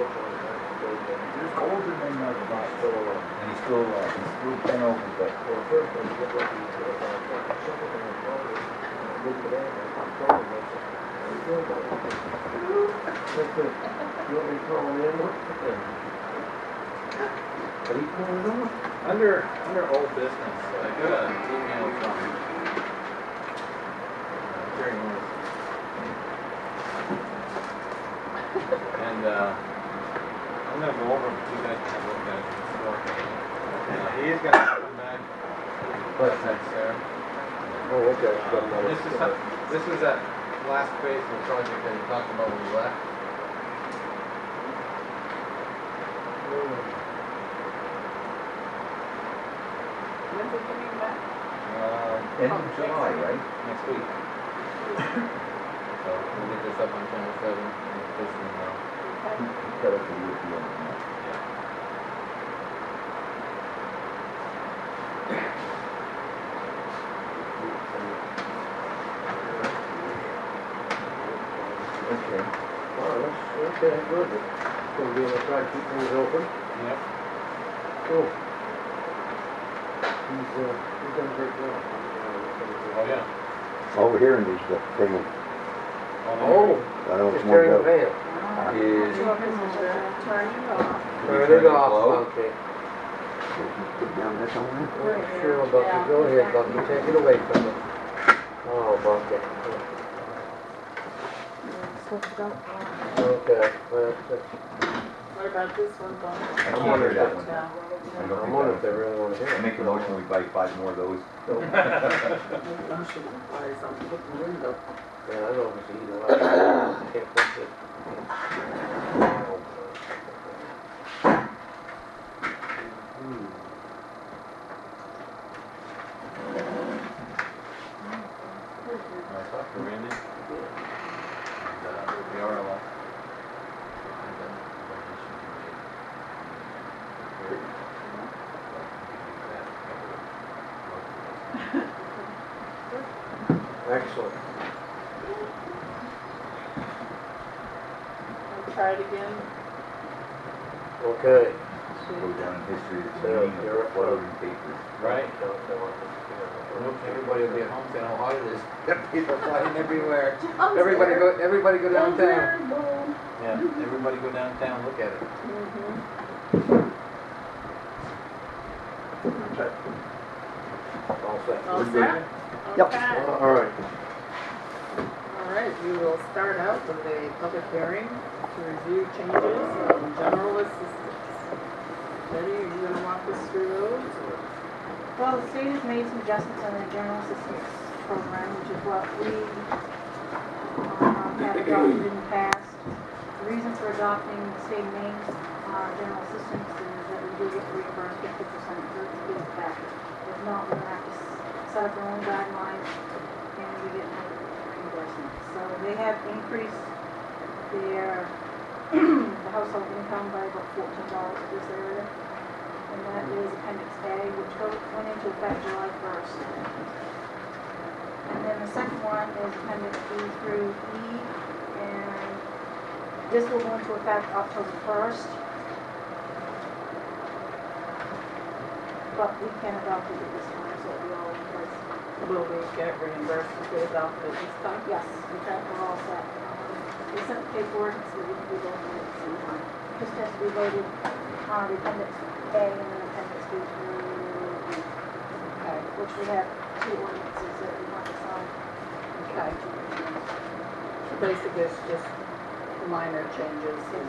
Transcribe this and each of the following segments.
There's older men that are not still alive. And he's still bent over, but. Well, first, when you get lucky, you get a something in the phone, look at that, and I'm calling this. How you doing, buddy? That's it. You want me to call him in? What are you calling on? Under old business, I got an email from Jerry Morris. And I'm gonna go over it with you guys to have a look at it. He's gonna come back. What's that, sir? Oh, okay. This is that last phase of the project that you talked about when you left. When's it coming back? End of July, right? Next week. So we'll get this up on Channel 7 and this one now. Got it for you at the end. Okay. Wow, that's okay, good. Gonna be able to try to keep things open. Yep. Cool. He's done a great job. Oh, yeah. Over here in this thing, Oh, I don't just know if turning the it's van. Is Turn it off. Turn it off, okay. put down there somewhere. Sure, Bucky, go ahead, Bucky, take it away from us. Oh, Bucky. Okay, well, What about this one, Bob? I don't want to hear that one. Yeah. I'm wondering if they really want to hear it. Make a motion, we buy 5 more of those. I should buy something, put in the window. Yeah, I don't know if it's either one. Can't fix it. I talked to Randy. And the RLF. And then the should be made. Excellent. I'll try it again. Okay. Go down in history, it's So, the you're up. floating papers. Right? Everybody will be at home saying how hot it is. People flying everywhere. Everybody go downtown. Yeah, everybody go downtown, look at it. All set. All We're good. set? Yep. Okay. All right. All right, we will start out with a public hearing to review changes in general assistance. Betty, are you gonna walk us through those? or- Well, the state has made some adjustments on their general assistance program, which is what we have adopted in the past. The reason for adopting the state of Maine's general assistance is that we do get reimbursed 50% for the gift back. If not, we're gonna have to set up our own guidelines and we get no reimbursement. So they have increased their the household income by about $14 for this area. And that is Appendix A, which went into effect July 1st. And then the second one is Appendix B through E, and this will go into effect October 1st. But we can adopt it at this time, so it'll be all in place. Will we get reimbursed if we adopt it this time? Yes, okay, we're all set. We sent the paperwork, so we can do both at the same time. Just has to be voted on the Appendix A and then Appendix B through E. Okay, which we have 2 ordinances that we want to sign. Okay. So basically, it's just minor changes in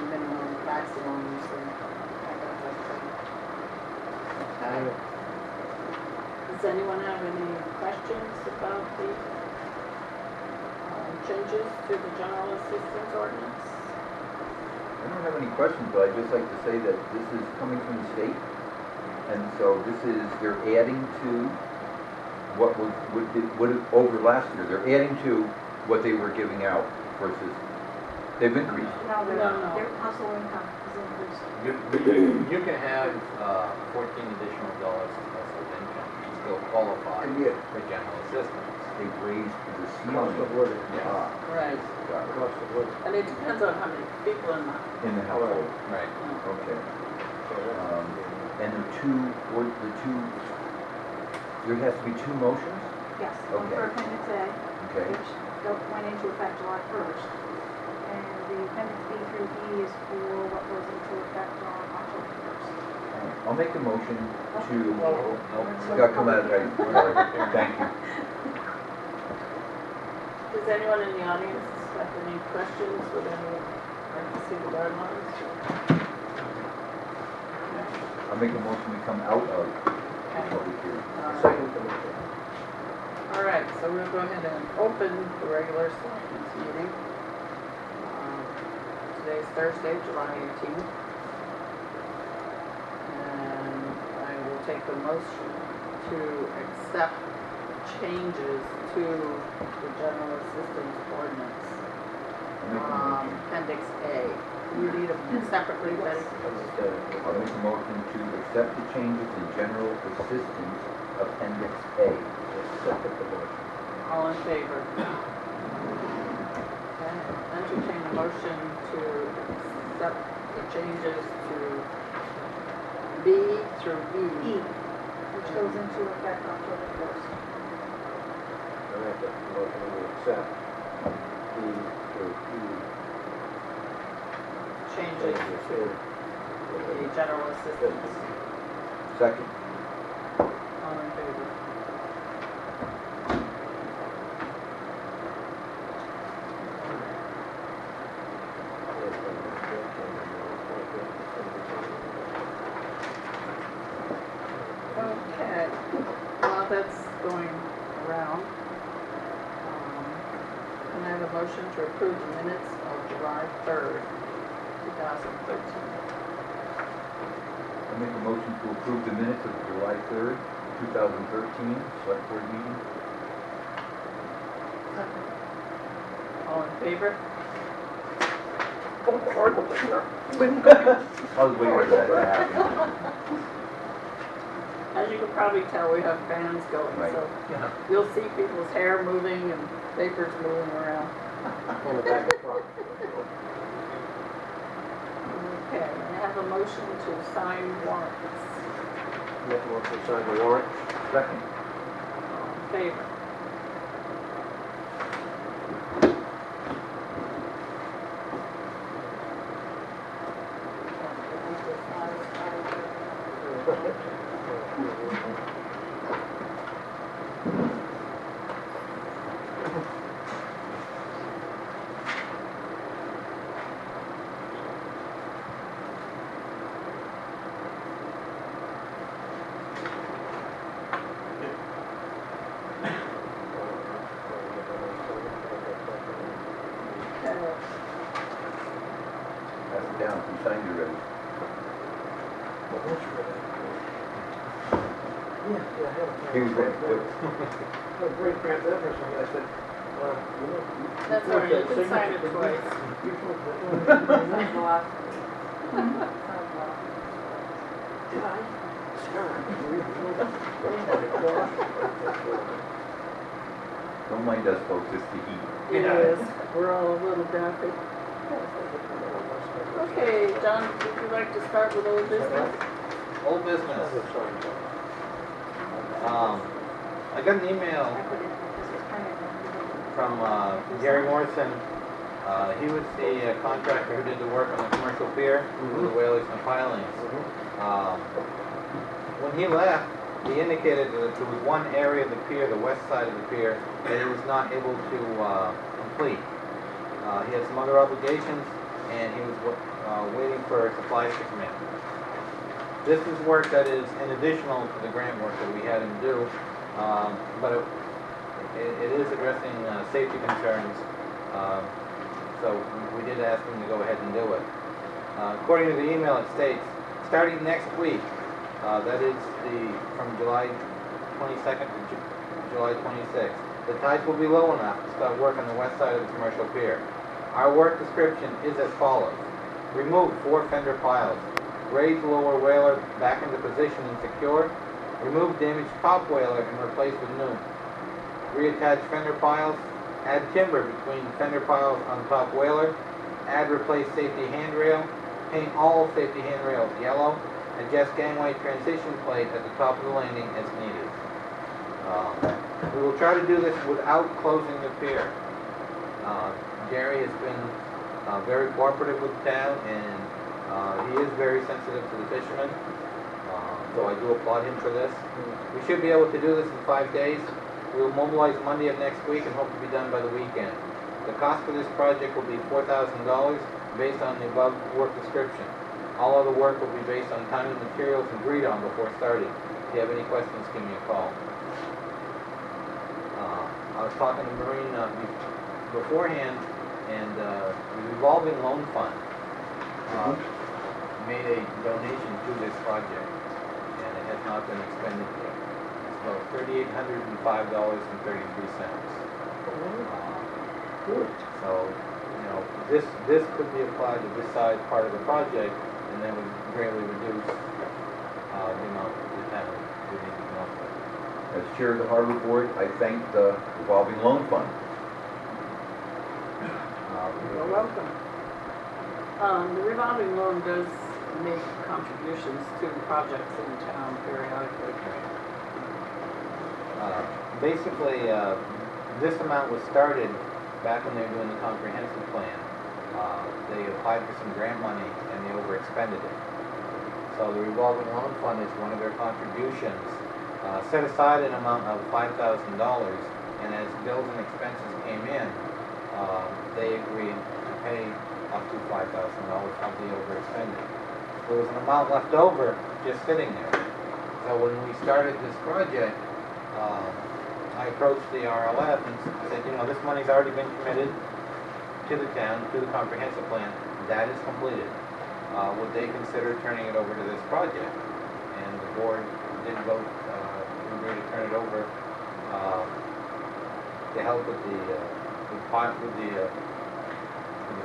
minimum, maximums, and that kind of thing. Okay. Does anyone have any questions about the changes to the general assistance ordinance? I don't have any questions, but I'd just like to say that this is coming from the state. And so this is, they're adding to what was, over last year, they're adding to what they were giving out versus, they've increased. No, No. their household income is increased. You can have 14 additional dollars of household income and still qualify And yet- for general assistance. They've raised the Cost ceiling. of living. Ah, Right. got And it depends on how many people in the, in the household. Right. Okay. And the two, there has to be two motions? Yes, one for Okay. Appendix A, Okay. which went into effect July 1st. And the Appendix B through E is for what goes into effect on October 1st. I'll make a motion to, Nope. got to come out right. Thank you. does anyone in the audience have any questions with any, like to see the guidelines? I'll make a motion to come out of public hearing. All right, so we'll go ahead and open the regular selectmen's meeting. Today's Thursday, July 18th. And I will take a motion to accept changes to the general assistance ordinance, I'll make a motion. Appendix A. You read them separately, Betty? I'll make a motion to accept the changes in general assistance appendix A. All in favor? Okay, entertain a motion to accept the changes to B through E, E. which goes into effect October 1st. Changes to the general assistance. Second. All in favor? Okay, while that's going around, can I have a motion to approve the minutes of July 3rd, 2013? I'll make a motion to approve the minutes of July 3rd, 2013, select board meeting. All in favor? I was waiting for that to happen. As you can probably tell, we have fans going, Right. so you'll see people's hair moving and papers moving around. On the back and front. Okay, I have a motion to sign warrants. Make a motion to sign the warrant. Second. All in favor? Okay. Pass it down. Who signed you already? He was ready. Great Grant Everson, I said, That's all right, you can sign it twice. Did I? Don't mind us folks, it's the heat. It is, we're all a little daffy. Okay, John, would you like to start with old business? Old business. I got an email from Gary Morrison. He was the contractor who did the work on the commercial pier with the whalers and pilings. When he left, he indicated that there was one area of the pier, the west side of the pier, that he was not able to complete. He had some other obligations, and he was waiting for supplies to come in. This is work that is in additional to the grant work that we had him do, but it is addressing safety concerns, so we did ask him to go ahead and do it. According to the email, it states, starting next week, that is from July 22nd to July 26th, the tides will be low enough to start work on the west side of the commercial pier. Our work description is as follows. Remove 4 fender piles. Raise lower whaler back into position and secure. Remove damaged top whaler and replace with new. Reattach fender piles. add timber between fender piles on top whaler, add replace safety handrail, paint all safety handrails yellow, adjust gangway transition plate at the top of the landing as needed. We will try to do this without closing the pier. Gary has been very cooperative with the town, and he is very sensitive to the fishermen. So I do applaud him for this. We should be able to do this in 5 days. We will mobilize Monday of next week and hope to be done by the weekend. The cost for this project will be $4,000 based on the above work description. All other work will be based on time and materials agreed on before starting. If you have any questions, give me a call. I was talking to Maureen beforehand, and the revolving loan fund made a donation to this project, and it has not been expended yet. It's about $3,805.33. So, you know, this could be applied to this side part of the project, and then would greatly reduce the amount the town would need to come up with. As chair of the harbor board, I thank the revolving loan fund. You're welcome. The revolving loan does make contributions to projects in town periodically. Basically, this amount was started back when they were doing the comprehensive plan. They applied for some grant money and they overexpended it. So the revolving loan fund is one of their contributions. Set aside an amount of $5,000, and as bills and expenses came in, they agreed to pay up to $5,000 of the overexpended. There was an amount left over just sitting there. So when we started this project, I approached the RLF and said, you know, this money's already been committed to the town, to the comprehensive plan. That is completed. Would they consider turning it over to this project? And the board did vote to agree to turn it over to help with the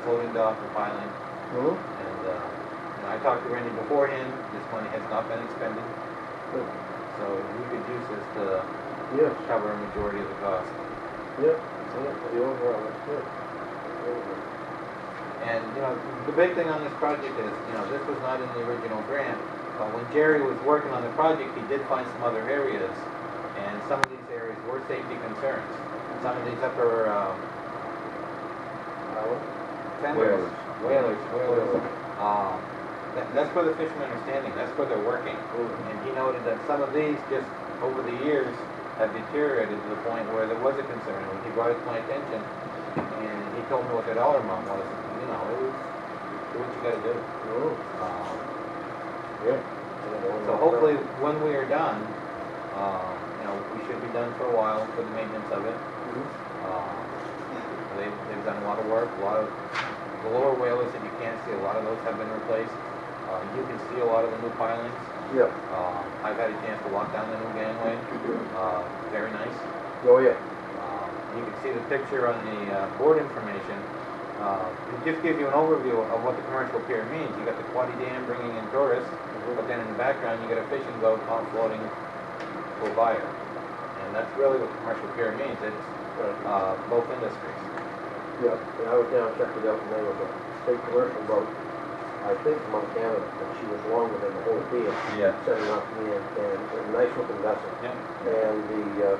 floating dock, the piling. And you know, I talked to Randy beforehand. This money has not been expended, so we could use this to cover a majority of the cost. The overall, that's good. And you know, the big thing on this project is, you know, this was not in the original grant, but when Jerry was working on the project, he did find some other areas, and some of these areas were safety concerns. Some of these upper fenders, whalers. That's where the fishermen are standing. That's where they're working. And he noted that some of these, just over the years, have deteriorated to the point where there was a concern. When he brought it to my attention, and he told me what the dollar amount was, you know, it was, do what you gotta do. So hopefully, when we are done, you know, we should be done for a while for the maintenance of it. They've done a lot of work, a lot of the lower whalers that you can't see, a lot of those have been replaced. You can see a lot of the new pilings. I've had a chance to walk down the new gangway. Very nice. You can see the picture on the board information. It just gives you an overview of what the commercial pier means. You got the Quaddy Dam bringing in tourists, but then in the background you got a fishing boat offloading to a buyer. And that's really what the commercial pier means. It's both industries. And I was down and checked it out, and there was a state commercial boat, I think from Canada, and she was longer than the whole pier. Setting up to me, and a nice looking vessel. And the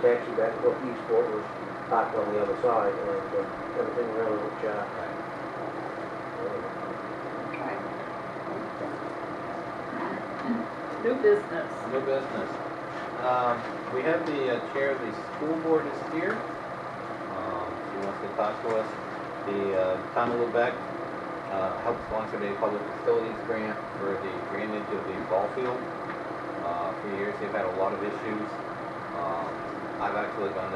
taxi back to Eastport was parked on the other side, and everything really looked sharp. Okay. New business. New business. We have the chair of the school board is here. She wants to talk to us. The town of Lubec helped sponsor a public facilities grant for the drainage of the ball field. For years they've had a lot of issues. I've actually gone down